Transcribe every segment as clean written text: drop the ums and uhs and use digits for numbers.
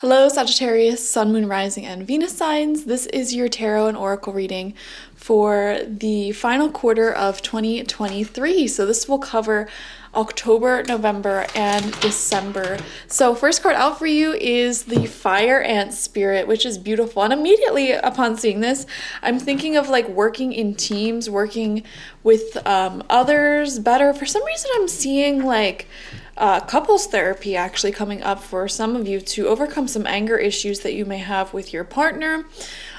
Hello, Sagittarius, Sun, Moon, Rising, and Venus signs. This is your tarot and oracle reading for the final quarter of 2023. So this will cover October, November, and December. So first card out for you is the Fire Ant Spirit, which is beautiful. And immediately upon seeing this, I'm thinking of like working in teams, working with others better. For some reason, I'm seeing like couples therapy actually coming up for some of you to overcome some anger issues that you may have with your partner.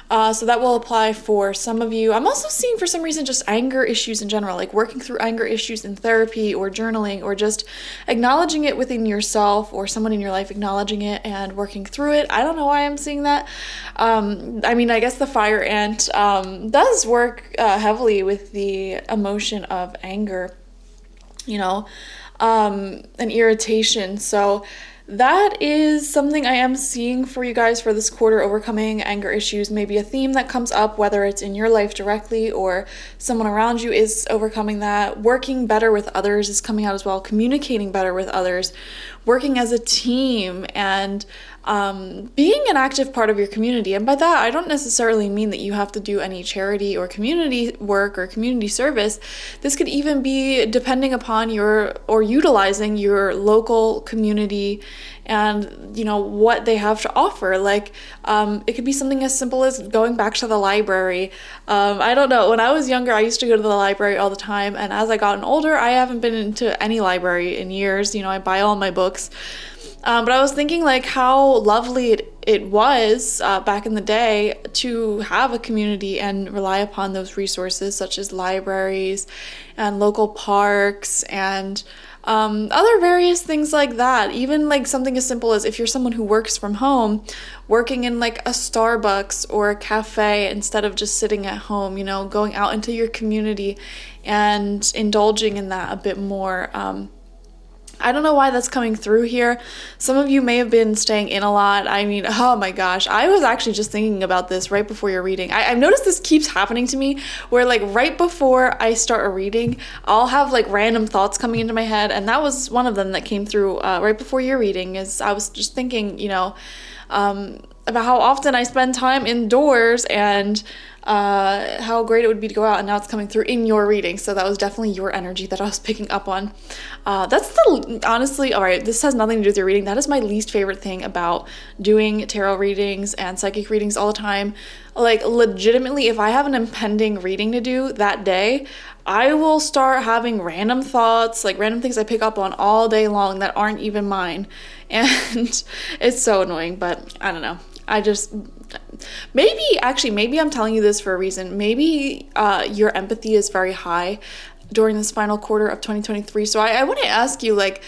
So that will apply for some of you. I'm also seeing for some reason just anger issues in general, like working through anger issues in therapy or journaling or just acknowledging it within yourself or someone in your life acknowledging it and working through it. I don't know why I'm seeing that. I guess the fire ant does work heavily with the emotion of anger, and irritation. So that is something I am seeing for you guys for this quarter, overcoming anger issues. Maybe a theme that comes up, whether it's in your life directly or someone around you is overcoming that. Working better with others is coming out as well. Communicating better with others, working as a team, and being an active part of your community. And by that, I don't necessarily mean that you have to do any charity or community work or community service. This could even be depending upon utilizing your local community and what they have to offer. Like it could be something as simple as going back to the library. I don't know, when I was younger I used to go to the library all the time, and as I gotten older I haven't been into any library in years. I buy all my books. But I was thinking like how lovely it was back in the day to have a community and rely upon those resources such as libraries and local parks and other various things like that. Even like something as simple as if you're someone who works from home, working in like a Starbucks or a cafe instead of just sitting at home, going out into your community and indulging in that a bit more. I don't know why that's coming through here. Some of you may have been staying in a lot. Oh my gosh. I was actually just thinking about this right before your reading. I've noticed this keeps happening to me where like right before I start a reading, I'll have like random thoughts coming into my head. And that was one of them that came through right before your reading. Is I was just thinking, about how often I spend time indoors and how great it would be to go out, and now it's coming through in your reading. So that was definitely your energy that I was picking up on. Honestly, all right, this has nothing to do with your reading. That is my least favorite thing about doing tarot readings and psychic readings all the time. Like legitimately, if I have an impending reading to do that day, I will start having random thoughts, like random things I pick up on all day long that aren't even mine. And it's so annoying, but I don't know. Maybe I'm telling you this for a reason. Maybe your empathy is very high during this final quarter of 2023. So I want to ask you, like,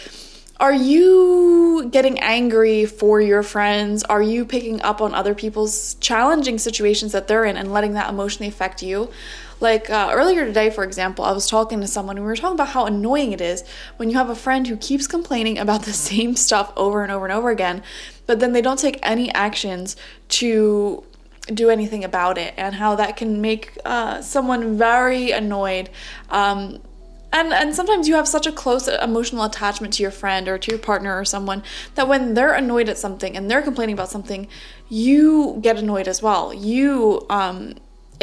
are you getting angry for your friends? Are you picking up on other people's challenging situations that they're in and letting that emotionally affect you? Like earlier today, for example, I was talking to someone and we were talking about how annoying it is when you have a friend who keeps complaining about the same stuff over and over and over again, but then they don't take any actions to do anything about it, and how that can make someone very annoyed. And sometimes you have such a close emotional attachment to your friend or to your partner or someone that when they're annoyed at something and they're complaining about something, you get annoyed as well.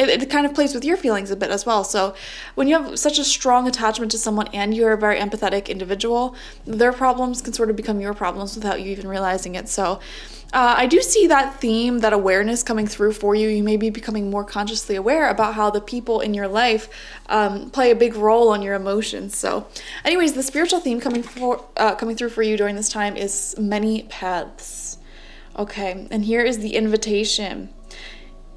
It kind of plays with your feelings a bit as well. So when you have such a strong attachment to someone and you're a very empathetic individual, their problems can sort of become your problems without you even realizing it. So I do see that theme, that awareness coming through for you. You may be becoming more consciously aware about how the people in your life play a big role on your emotions. So anyways, the spiritual theme coming through for you during this time is many paths. Okay, and here is the invitation.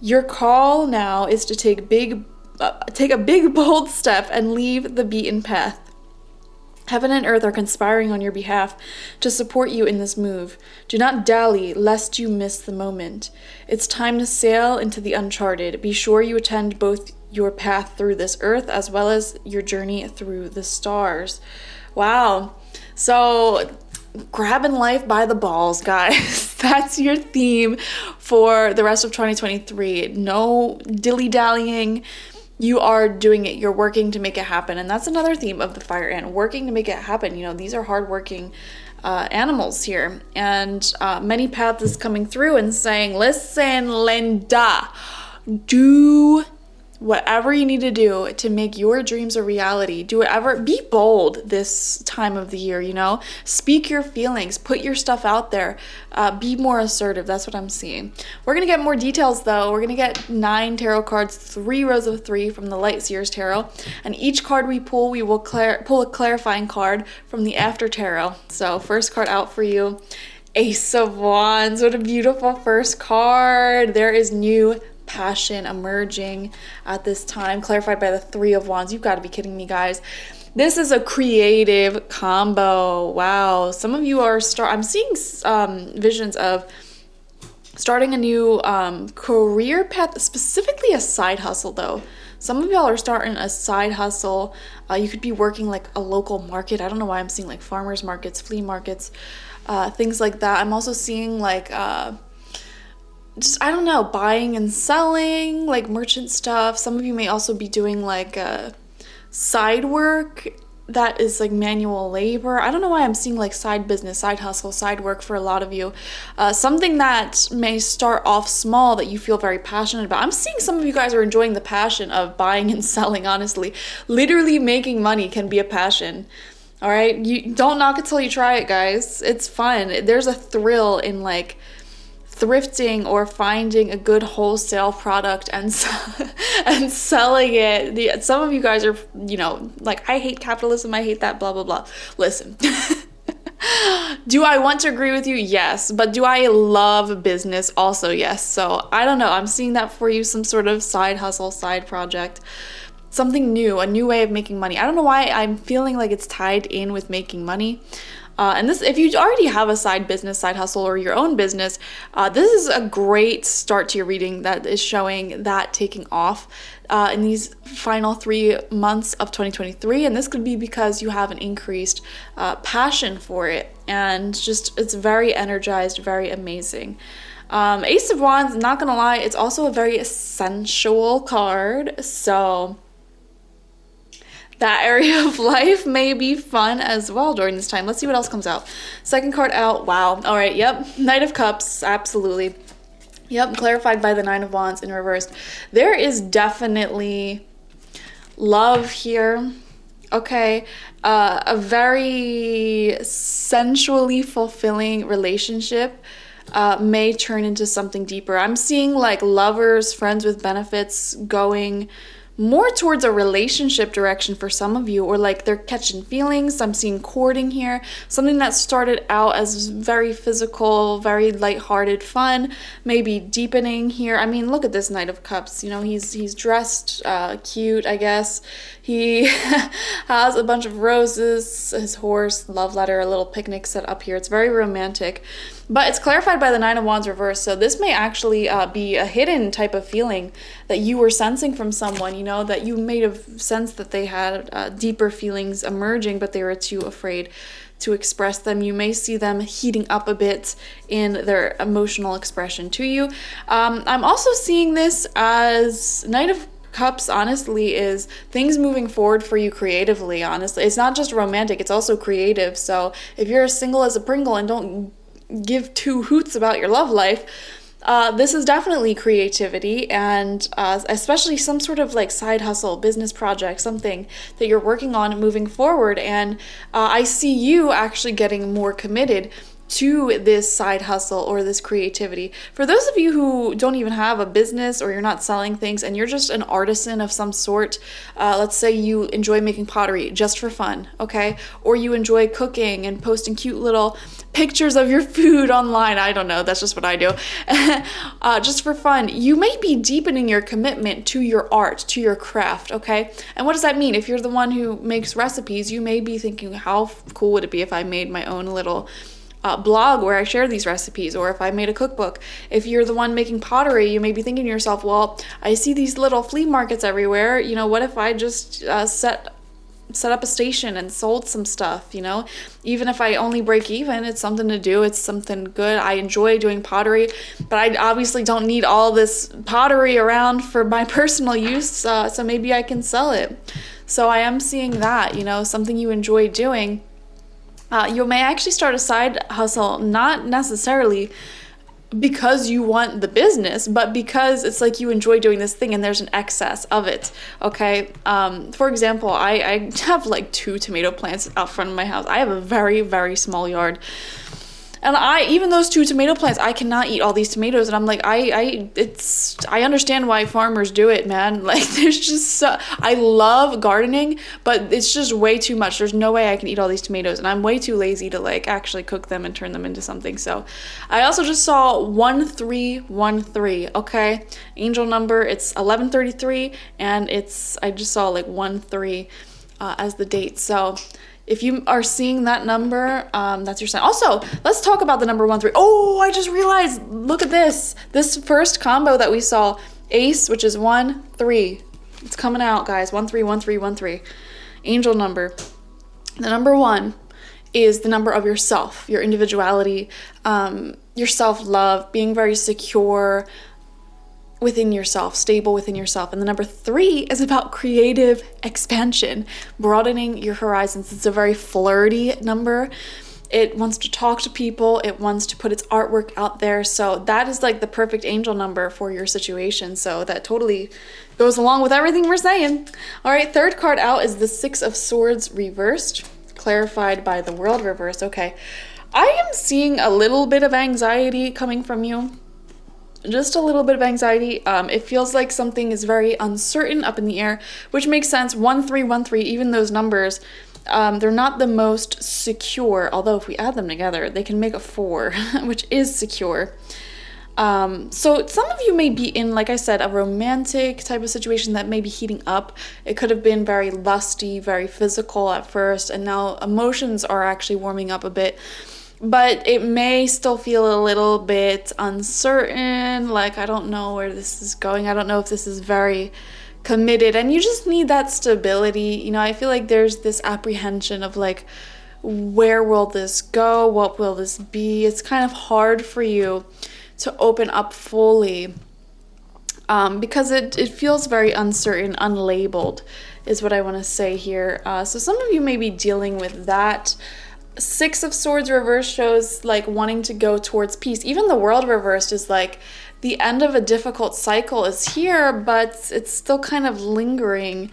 Your call now is to take a big bold step and leave the beaten path. Heaven and earth are conspiring on your behalf to support you in this move. Do not dally, lest you miss the moment. It's time to sail into the uncharted. Be sure you attend both your path through this earth as well as your journey through the stars. Wow. So grabbing life by the balls, guys. That's your theme for the rest of 2023. No dilly-dallying. You are doing it. You're working to make it happen. And that's another theme of the fire ant, working to make it happen. These are hardworking animals here. And many paths is coming through and saying, listen, Linda, do whatever you need to do to make your dreams a reality. Do whatever, be bold this time of the year, you know? Speak your feelings, put your stuff out there, be more assertive. That's what I'm seeing. We're gonna get more details though. We're gonna get 9 tarot cards, 3 rows of 3 from the Light Seers Tarot. And each card we pull, we will pull a clarifying card from the After Tarot. So first card out for you, Ace of Wands. What a beautiful first card. There is new passion emerging at this time, clarified by the 3 of Wands. You've got to be kidding me, guys. This is a creative combo. Wow. Some of you are I'm seeing visions of starting a new career path, specifically a side hustle though. Some of y'all are starting a side hustle. You could be working like a local market. I don't know why I'm seeing like farmers markets, flea markets, things like that. I'm also seeing like just, I don't know, buying and selling, like merchant stuff. Some of you may also be doing like side work that is like manual labor. I don't know why I'm seeing like side business, side hustle, side work for a lot of you. Something that may start off small that you feel very passionate about. I'm seeing some of you guys are enjoying the passion of buying and selling, honestly. Literally making money can be a passion. All right? You don't knock it till you try it, guys. It's fun. There's a thrill in like thrifting or finding a good wholesale product and and selling it. Some of you guys are, you know, like, I hate capitalism, I hate that, blah, blah, blah. Listen, do I want to agree with you? Yes. But do I love business? Also, yes. So I don't know. I'm seeing that for you, some sort of side hustle, side project, something new, a new way of making money. I don't know why I'm feeling like it's tied in with making money. And this, if you already have a side business, side hustle, or your own business, this is a great start to your reading that is showing that taking off in these final 3 months of 2023. And this could be because you have an increased passion for it. And just, it's very energized, very amazing. Ace of Wands, not gonna lie, it's also a very sensual card. So that area of life may be fun as well during this time. Let's see what else comes out. Second card out. Wow. All right. Yep. Knight of Cups. Absolutely. Yep. Clarified by the 9 of Wands in reverse. There is definitely love here. Okay. A very sensually fulfilling relationship may turn into something deeper. I'm seeing like lovers, friends with benefits going more towards a relationship direction for some of you, or like they're catching feelings. I'm seeing courting here. Something that started out as very physical, very lighthearted fun, maybe deepening here. I mean, look at this Knight of Cups. You know, he's dressed cute, I guess. He has a bunch of roses, his horse, love letter, a little picnic set up here. It's very romantic. But it's clarified by the 9 of Wands reverse, so this may actually be a hidden type of feeling that you were sensing from someone, you know, that you may have sensed that they had deeper feelings emerging, but they were too afraid to express them. You may see them heating up a bit in their emotional expression to you. I'm also seeing this as Knight of Cups, honestly, is things moving forward for you creatively, honestly. It's not just romantic, it's also creative. So if you're as single as a Pringle and don't give 2 hoots about your love life, this is definitely creativity, and especially some sort of like side hustle, business project, something that you're working on moving forward. And I see you actually getting more committed to this side hustle or this creativity. For those of you who don't even have a business, or you're not selling things and you're just an artisan of some sort, let's say you enjoy making pottery just for fun, okay? Or you enjoy cooking and posting cute little pictures of your food online. I don't know, that's just what I do. Just for fun. You may be deepening your commitment to your art, to your craft, okay? And what does that mean? If you're the one who makes recipes, you may be thinking, how cool would it be if I made my own little blog where I share these recipes, or if I made a cookbook. If you're the one making pottery, you may be thinking to yourself, well, I see these little flea markets everywhere, you know, what if I just set up a station and sold some stuff, you know? Even if I only break even, it's something to do, it's something good. I enjoy doing pottery, but I obviously don't need all this pottery around for my personal use, so maybe I can sell it. So I am seeing that, you know, something you enjoy doing. You may actually start a side hustle, not necessarily because you want the business, but because it's like you enjoy doing this thing and there's an excess of it, okay? For example, I have like 2 tomato plants out front of my house. I have a very, very small yard. And even those 2 tomato plants, I cannot eat all these tomatoes. And I'm like, I understand why farmers do it, man. Like, there's just I love gardening, but it's just way too much. There's no way I can eat all these tomatoes. And I'm way too lazy to like actually cook them and turn them into something. So I also just saw 1313, okay? Angel number, it's 1133. And I just saw like 13 as the date. So if you are seeing that number, that's your sign. Also, let's talk about the number 13. Oh, I just realized, look at this. This first combo that we saw, ace, which is 13. It's coming out, guys. 131313. Angel number. The number 1 is the number of yourself, your individuality, your self-love, being very secure within yourself, stable within yourself. And the number 3 is about creative expansion, broadening your horizons. It's a very flirty number. It wants to talk to people. It wants to put its artwork out there. So that is like the perfect angel number for your situation. So that totally goes along with everything we're saying. All right, third card out is the 6 of Swords reversed, clarified by the World reversed. Okay, I am seeing a little bit of anxiety coming from you. Just a little bit of anxiety. It feels like something is very uncertain, up in the air, which makes sense. 1313, even those numbers, they're not the most secure, although if we add them together, they can make a 4, which is secure. So some of you may be in, like I said, a romantic type of situation that may be heating up. It could have been very lusty, very physical at first, and now emotions are actually warming up a bit. But it may still feel a little bit uncertain, like I don't know where this is going. I don't know if this is very committed, and you just need that stability. You know, I feel like there's this apprehension of like, where will this go? What will this be? It's kind of hard for you to open up fully because it feels very uncertain, unlabeled is what I want to say here. So some of you may be dealing with that. 6 of Swords reversed shows like wanting to go towards peace. Even the World reversed is like the end of a difficult cycle is here, but it's still kind of lingering.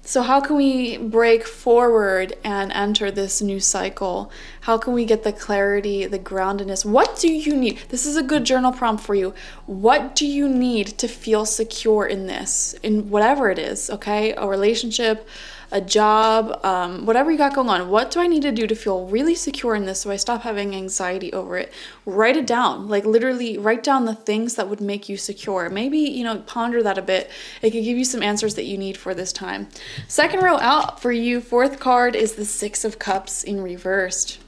So how can we break forward and enter this new cycle? How can we get the clarity, the groundedness? What do you need? This is a good journal prompt for you. What do you need to feel secure in this, in whatever it is, okay? A relationship, a job, whatever you got going on. What do I need to do to feel really secure in this so I stop having anxiety over it? Write it down, like literally write down the things that would make you secure. Maybe, you know, ponder that a bit. It could give you some answers that you need for this time. Second row out for you, 4th card is the 6 of Cups in reversed,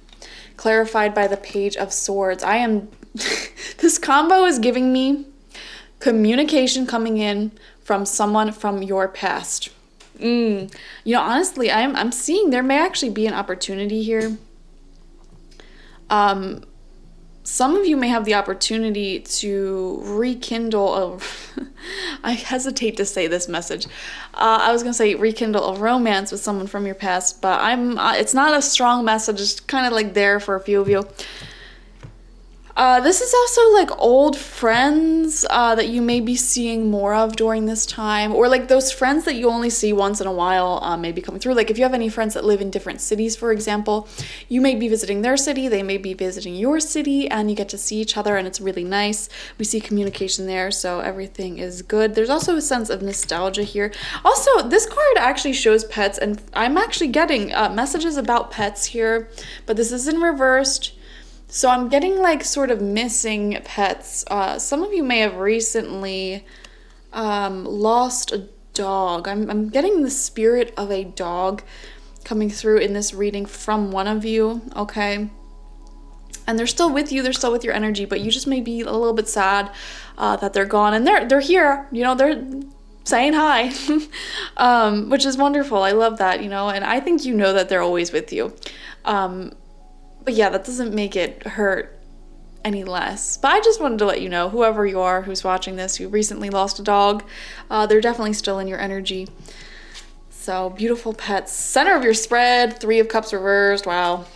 clarified by the Page of Swords. This combo is giving me communication coming in from someone from your past. You know, honestly, I'm seeing there may actually be an opportunity here. Some of you may have the opportunity to rekindle I hesitate to say this message. I was gonna say rekindle a romance with someone from your past, but it's not a strong message. It's kind of like there for a few of you. This is also like old friends that you may be seeing more of during this time, or like those friends that you only see once in a while may be coming through. Like if you have any friends that live in different cities, for example, you may be visiting their city, they may be visiting your city, and you get to see each other, and it's really nice. We see communication there, so everything is good. There's also a sense of nostalgia here. Also, this card actually shows pets, and I'm actually getting messages about pets here, but this is in reversed. So I'm getting like sort of missing pets. Some of you may have recently lost a dog. I'm getting the spirit of a dog coming through in this reading from one of you, okay? And they're still with you, they're still with your energy, but you just may be a little bit sad that they're gone. And they're here, you know, they're saying hi, which is wonderful. I love that, you know, and I think you know that they're always with you. But yeah, that doesn't make it hurt any less. But I just wanted to let you know, whoever you are who's watching this, who recently lost a dog, they're definitely still in your energy. So beautiful pets. Center of your spread, 3 of Cups reversed. Wow.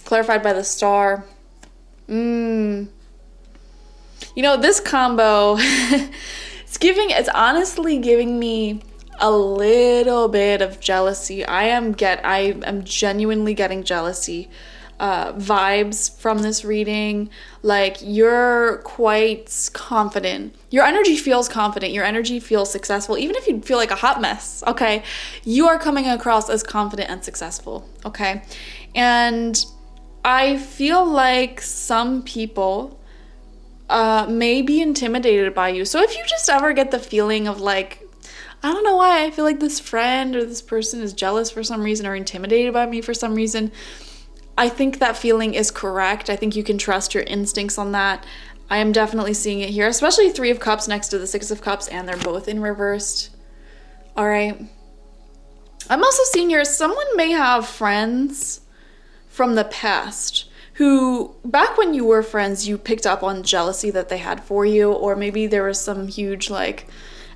clarified by the star. This combo, it's honestly giving me a little bit of jealousy. I am genuinely getting jealousy vibes from this reading. Like, you're quite confident. Your energy feels confident. Your energy feels successful. Even if you feel like a hot mess, okay? You are coming across as confident and successful, okay? And I feel like some people may be intimidated by you. So if you just ever get the feeling of like, I don't know why I feel like this friend or this person is jealous for some reason or intimidated by me for some reason, I think that feeling is correct. I think you can trust your instincts on that. I am definitely seeing it here, especially 3 of Cups next to the 6 of Cups, and they're both in reversed. All right. I'm also seeing here someone may have friends from the past who, back when you were friends, you picked up on jealousy that they had for you, or maybe there was some huge like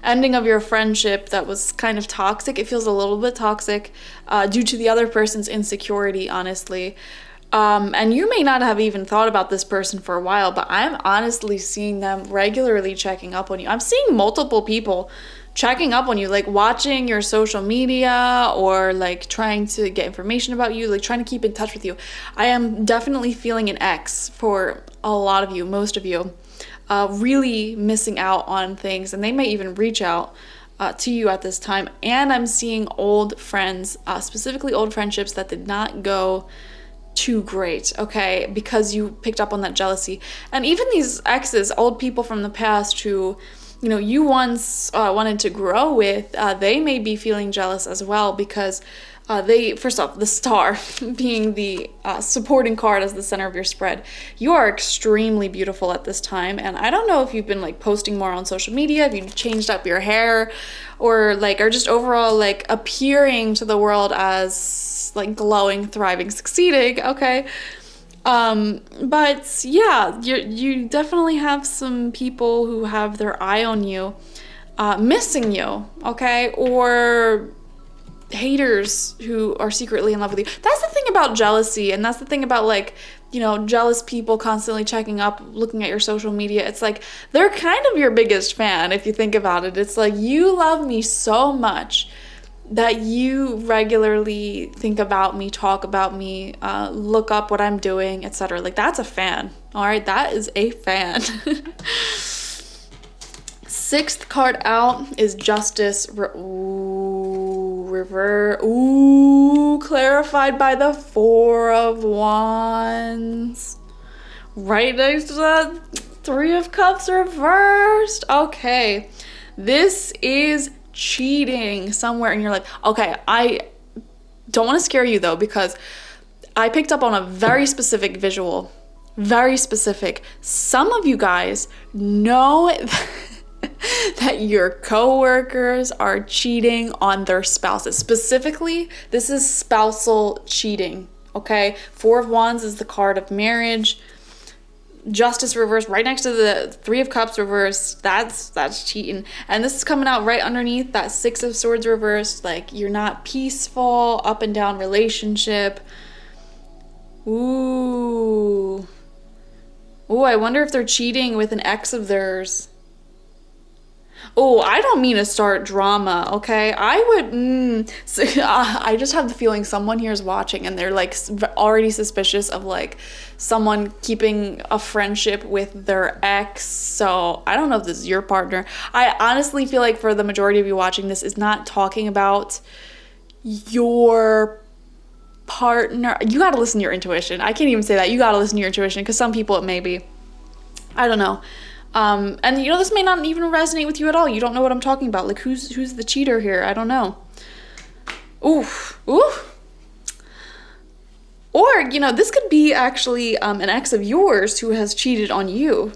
ending of your friendship that was kind of toxic. It feels a little bit toxic due to the other person's insecurity, honestly. And you may not have even thought about this person for a while, but I'm honestly seeing them regularly checking up on you. I'm seeing multiple people checking up on you, like watching your social media or like trying to get information about you, like trying to keep in touch with you. I am definitely feeling an X for a lot of you, most of you, really missing out on things, and they may even reach out to you at this time. And I'm seeing old friends, specifically old friendships that did not go too great, okay, because you picked up on that jealousy. And even these exes, old people from the past who you once wanted to grow with, they may be feeling jealous as well, because first off, the star being the supporting card as the center of your spread. You are extremely beautiful at this time, and I don't know if you've been like posting more on social media, if you've changed up your hair, or just overall like appearing to the world as like glowing, thriving, succeeding, okay? But yeah, you definitely have some people who have their eye on you, missing you, okay? Or haters who are secretly in love with you. That's the thing about jealousy, and that's the thing about like, jealous people constantly checking up, looking at your social media. It's like, they're kind of your biggest fan if you think about it. It's like, you love me so much that you regularly think about me, talk about me, look up what I'm doing, etc. Like, that's a fan. All right, that is a fan. 6th card out is Justice. Clarified by the 4 of Wands. Right next to that 3 of Cups reversed. Okay, this is cheating somewhere in your life. Okay, I don't want to scare you though, because I picked up on a very specific visual. Very specific. Some of you guys know that your coworkers are cheating on their spouses. Specifically, this is spousal cheating, okay? 4 of Wands is the card of marriage. Justice reversed right next to the 3 of Cups reversed. That's cheating. And this is coming out right underneath that 6 of Swords reversed. Like, you're not peaceful, up and down relationship. Ooh, I wonder if they're cheating with an ex of theirs. Oh, I don't mean to start drama, okay? I just have the feeling someone here is watching and they're like already suspicious of like someone keeping a friendship with their ex. So I don't know if this is your partner. I honestly feel like for the majority of you watching, this is not talking about your partner. You gotta listen to your intuition. I can't even say that. You gotta listen to your intuition, because some people it may be. I don't know. And this may not even resonate with you at all. You don't know what I'm talking about. Like, who's the cheater here? I don't know. Ooh. Or, this could be actually an ex of yours who has cheated on you.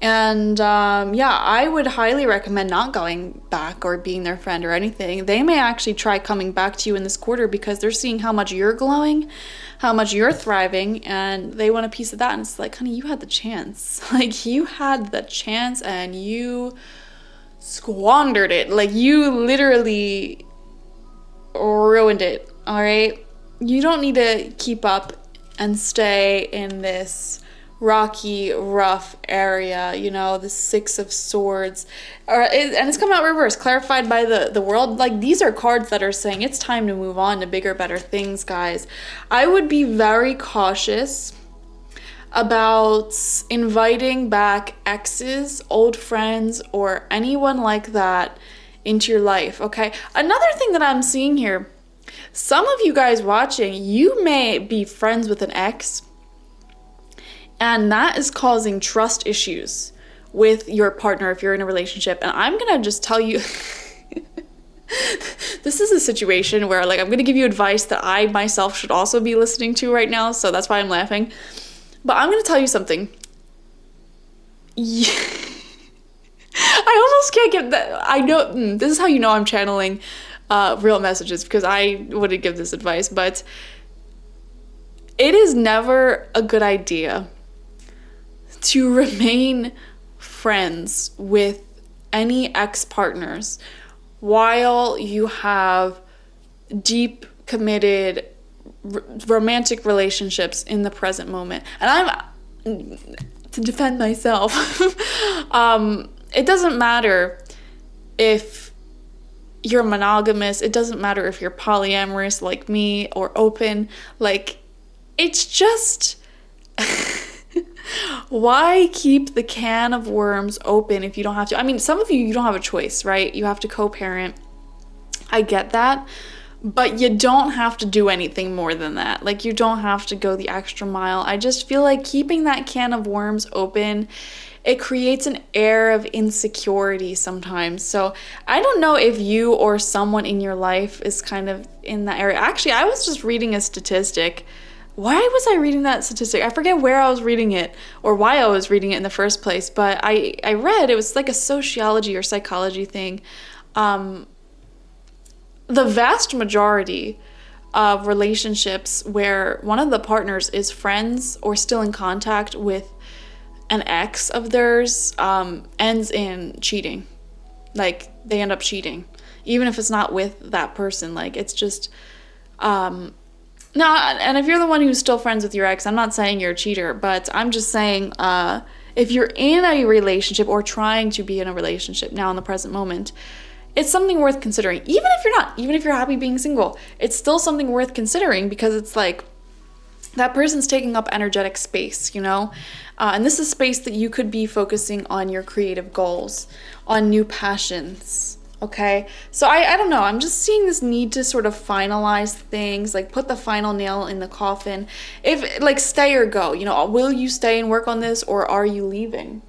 And I would highly recommend not going back or being their friend or anything. They may actually try coming back to you in this quarter because they're seeing how much you're glowing, how much you're thriving, and they want a piece of that. And it's like, honey, you had the chance. Like, you had the chance and you squandered it. Like, you literally ruined it, all right? You don't need to keep up and stay in this rocky, rough area, you know, the Six of Swords, and it's coming out reverse, clarified by the World. Like, these are cards that are saying it's time to move on to bigger, better things, guys. I would be very cautious about inviting back exes, old friends, or anyone like that into your life, okay? Another thing that I'm seeing here, some of you guys watching, you may be friends with an ex, and that is causing trust issues with your partner if you're in a relationship. And I'm gonna just tell you, this is a situation where, like, I'm gonna give you advice that I myself should also be listening to right now, so that's why I'm laughing. But I'm gonna tell you something. Yeah. I almost can't get that. I know, this is how you know I'm channeling real messages, because I wouldn't give this advice, but it is never a good idea to remain friends with any ex-partners while you have deep, committed, romantic relationships in the present moment. And I'm, to defend myself, it doesn't matter if you're monogamous, it doesn't matter if you're polyamorous like me or open, like, it's just why keep the can of worms open if you don't have to? I mean, some of you don't have a choice, right? You have to co-parent. I get that, but you don't have to do anything more than that. Like, you don't have to go the extra mile. I just feel like keeping that can of worms open, it creates an air of insecurity sometimes. So I don't know if you or someone in your life is kind of in that area. Actually, I was just reading a statistic. Why was I reading that statistic? I forget where I was reading it or why I was reading it in the first place, but I read, it was like a sociology or psychology thing. The vast majority of relationships where one of the partners is friends or still in contact with an ex of theirs ends in cheating. Like, they end up cheating, even if it's not with that person. Like, it's just no, and if you're the one who's still friends with your ex, I'm not saying you're a cheater, but I'm just saying if you're in a relationship or trying to be in a relationship now in the present moment, it's something worth considering. Even if you're not, even if you're happy being single, it's still something worth considering, because it's like that person's taking up energetic space, you know? And this is space that you could be focusing on your creative goals, on new passions. Okay, so I don't know, I'm just seeing this need to sort of finalize things, like put the final nail in the coffin. If, like, stay or go, you know, will you stay and work on this, or are you leaving?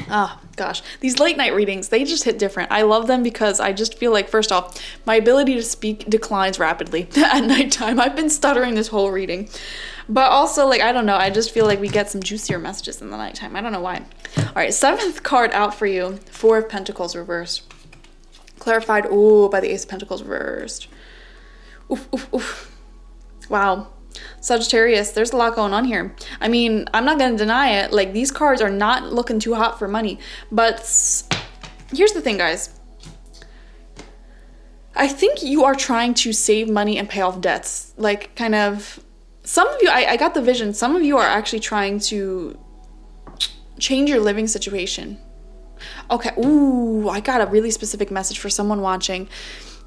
Ah, gosh, these late night readings, they just hit different. I love them because I just feel like, first off, my ability to speak declines rapidly at nighttime. I've been stuttering this whole reading. But also, like, I don't know, I just feel like we get some juicier messages in the nighttime. I don't know why. All right, 7th card out for you, 4 of Pentacles reversed. Clarified, ooh, by the Ace of Pentacles reversed. Oof, oof, oof. Wow. Sagittarius, there's a lot going on here. I mean, I'm not going to deny it. Like, these cards are not looking too hot for money. But here's the thing, guys. I think you are trying to save money and pay off debts. Like, kind of, some of you, I got the vision, some of you are actually trying to change your living situation. Okay, ooh, I got a really specific message for someone watching.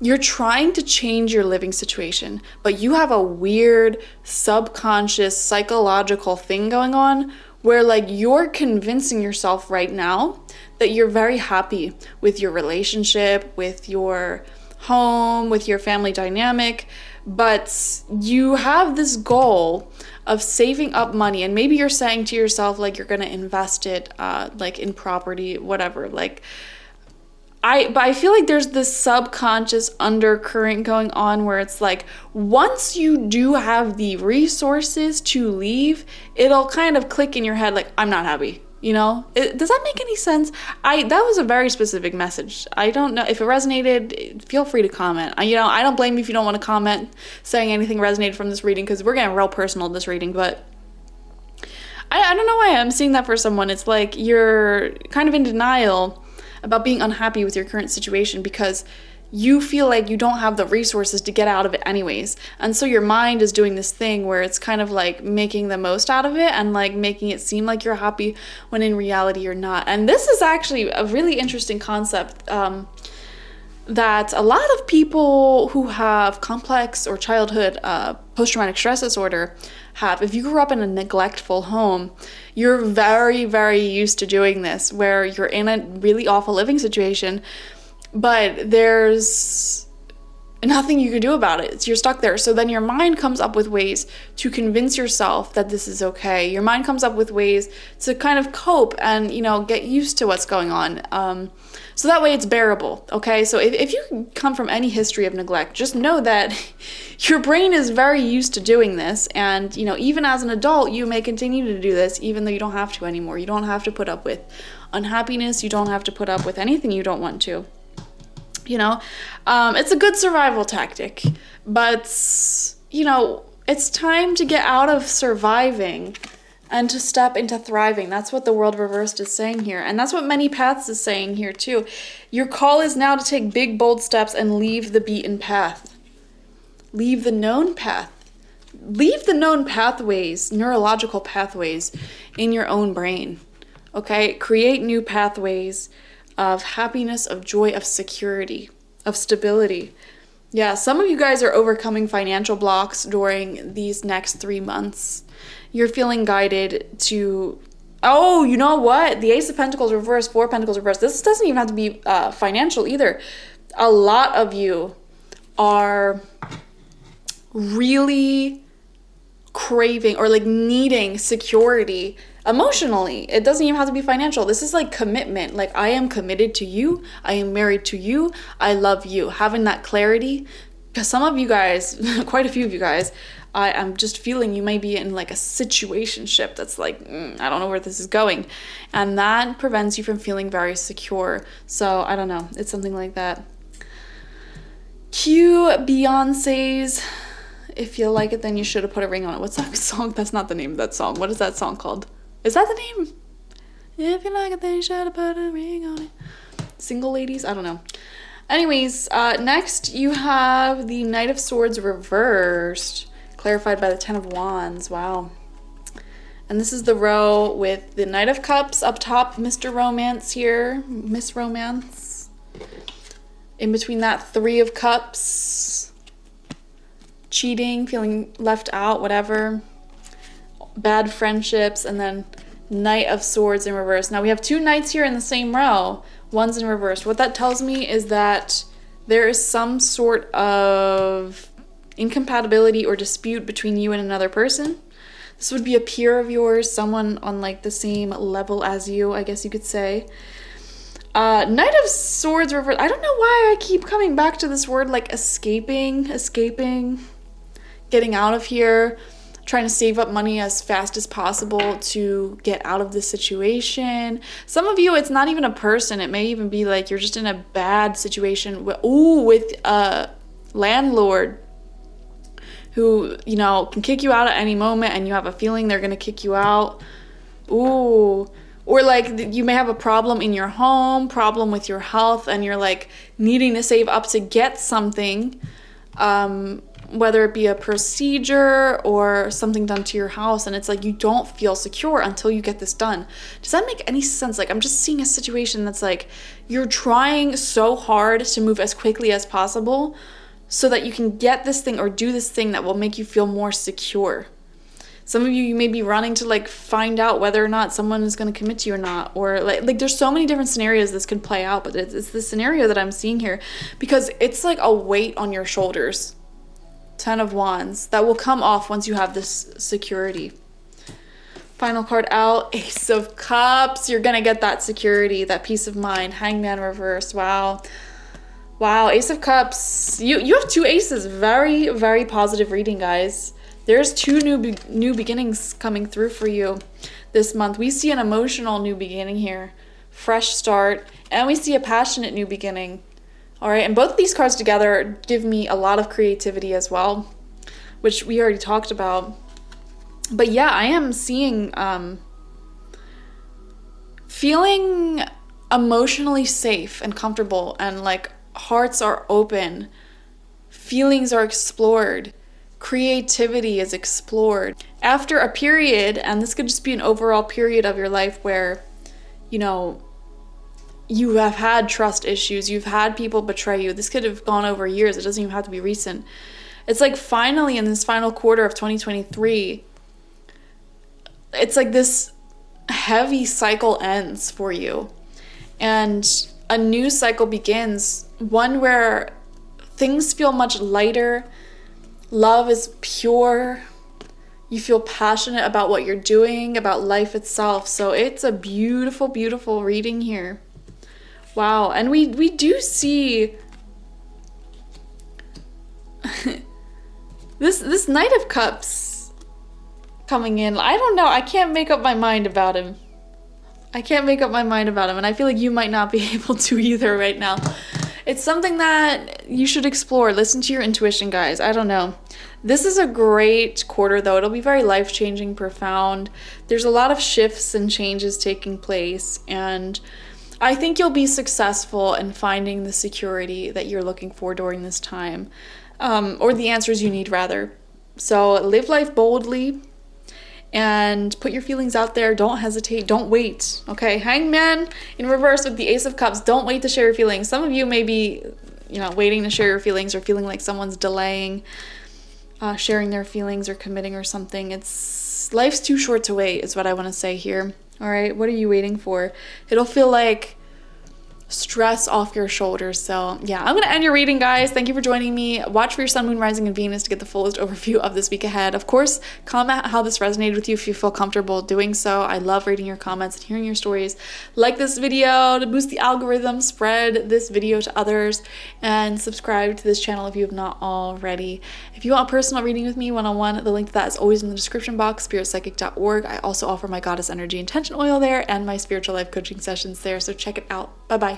You're trying to change your living situation, but you have a weird subconscious psychological thing going on where, like, you're convincing yourself right now that you're very happy with your relationship, with your home, with your family dynamic, but you have this goal of saving up money, and maybe you're saying to yourself, like, you're gonna invest it like in property, whatever. Like, but I feel like there's this subconscious undercurrent going on where it's like, once you do have the resources to leave, it'll kind of click in your head, like, I'm not happy, you know? Does that make any sense? That was a very specific message. I don't know if it resonated. Feel free to comment. You know, I don't blame you if you don't want to comment saying anything resonated from this reading, because we're getting real personal in this reading, but I don't know why I'm seeing that for someone. It's like you're kind of in denial about being unhappy with your current situation because you feel like you don't have the resources to get out of it anyways. And so your mind is doing this thing where it's kind of like making the most out of it and like making it seem like you're happy when in reality you're not. And this is actually a really interesting concept that a lot of people who have complex or childhood post-traumatic stress disorder have. If you grew up in a neglectful home, you're very, very used to doing this, where you're in a really awful living situation, but there's nothing you can do about it. You're stuck there. So then your mind comes up with ways to convince yourself that this is okay. Your mind comes up with ways to kind of cope and, you know, get used to what's going on. So that way it's bearable, okay? So if you come from any history of neglect, just know that your brain is very used to doing this. And, you know, even as an adult, you may continue to do this, even though you don't have to anymore. You don't have to put up with unhappiness. You don't have to put up with anything you don't want to. You know, it's a good survival tactic, but, you know, it's time to get out of surviving and to step into thriving. That's what the world reversed is saying here. And that's what many paths is saying here too. Your call is now to take big, bold steps and leave the beaten path. Leave the known path. Leave the known pathways, neurological pathways in your own brain. Okay? Create new pathways of happiness, of joy, of security, of stability. Yeah, some of you guys are overcoming financial blocks during these next 3 months. You're feeling guided to, oh, you know what? The Ace of Pentacles reversed, Four of Pentacles reversed. This doesn't even have to be financial either. A lot of you are really craving or like needing security emotionally. It doesn't even have to be financial. This is like commitment. Like, I am committed to you. I am married to you. I love you. Having that clarity. Because some of you guys, quite a few of you guys, I'm just feeling you may be in like a situationship that's like, I don't know where this is going. And that prevents you from feeling very secure. So I don't know. It's something like that. Cue Beyonce's If You Like It Then You Should Have Put a Ring on It. What's that song? That's not the name of that song. What is that song called? Is that the name? If you like it, then you should have put a ring on it. Single ladies? I don't know. Anyways, next you have the Knight of Swords reversed, clarified by the Ten of Wands. Wow. And this is the row with the Knight of Cups up top, Mr. Romance here, Miss Romance. In between that, Three of Cups, cheating, feeling left out, whatever. Bad friendships, and then Knight of Swords in reverse. Now we have two knights here in the same row. One's in reverse. What that tells me is that there is some sort of incompatibility or dispute between you and another person. This would be a peer of yours, someone on like the same level as you, I guess you could say. Knight of Swords reverse. I don't know why I keep coming back to this word, like escaping, getting out of here. Trying to save up money as fast as possible to get out of this situation. Some of you, it's not even a person. It may even be like you're just in a bad situation with a landlord who, you know, can kick you out at any moment and you have a feeling they're going to kick you out. Ooh. Or like you may have a problem in your home, problem with your health, and you're like needing to save up to get something. Whether it be a procedure or something done to your house, and it's like you don't feel secure until you get this done. Does that make any sense? Like, I'm just seeing a situation that's like you're trying so hard to move as quickly as possible so that you can get this thing or do this thing that will make you feel more secure. Some of you may be running to like find out whether or not someone is going to commit to you or not, or like there's so many different scenarios this could play out, but it's the scenario that I'm seeing here because it's like a weight on your shoulders. Ten of Wands that will come off once you have this security. Final card out, Ace of Cups. You're gonna get that security, that peace of mind. Hangman reverse. Wow, Ace of Cups. You have two aces. Very, very positive reading, guys. There's two new beginnings coming through for you this month. We see an emotional new beginning here, fresh start, and we see a passionate new beginning. All right, and both of these cards together give me a lot of creativity as well, which we already talked about. But yeah, I am seeing, feeling emotionally safe and comfortable and like hearts are open, feelings are explored, creativity is explored. After a period, and this could just be an overall period of your life where, you know, you have had trust issues, you've had people betray you. This could have gone over years. It doesn't even have to be recent. It's like finally in this final quarter of 2023, it's like this heavy cycle ends for you. And a new cycle begins, one where things feel much lighter, love is pure, you feel passionate about what you're doing, about life itself. So it's a beautiful, beautiful reading here. Wow. And we do see this Knight of Cups coming in. I don't know. I can't make up my mind about him. And I feel like you might not be able to either right now. It's something that you should explore. Listen to your intuition, guys. I don't know. This is a great quarter, though. It'll be very life-changing, profound. There's a lot of shifts and changes taking place, and I think you'll be successful in finding the security that you're looking for during this time, or the answers you need, rather. So live life boldly and put your feelings out there. Don't hesitate. Don't wait. Okay, Hangman in reverse with the Ace of Cups. Don't wait to share your feelings. Some of you may be, waiting to share your feelings or feeling like someone's delaying sharing their feelings or committing or something. Life's too short to wait is what I want to say here. All right, what are you waiting for? It'll feel like stress off your shoulders. So yeah, I'm gonna end your reading, guys. Thank you for joining me. Watch for your sun, moon, rising, and Venus to get the fullest overview of this week ahead. Of course, comment how this resonated with you if you feel comfortable doing so. I love reading your comments and hearing your stories. Like this video to boost the algorithm, spread this video to others, and subscribe to this channel if you have not already. If you want a personal reading with me one-on-one, the link to that is always in the description box, spiritpsychic.org. I also offer my Goddess Energy Intention Oil there and my spiritual life coaching sessions there, so check it out. Bye-bye.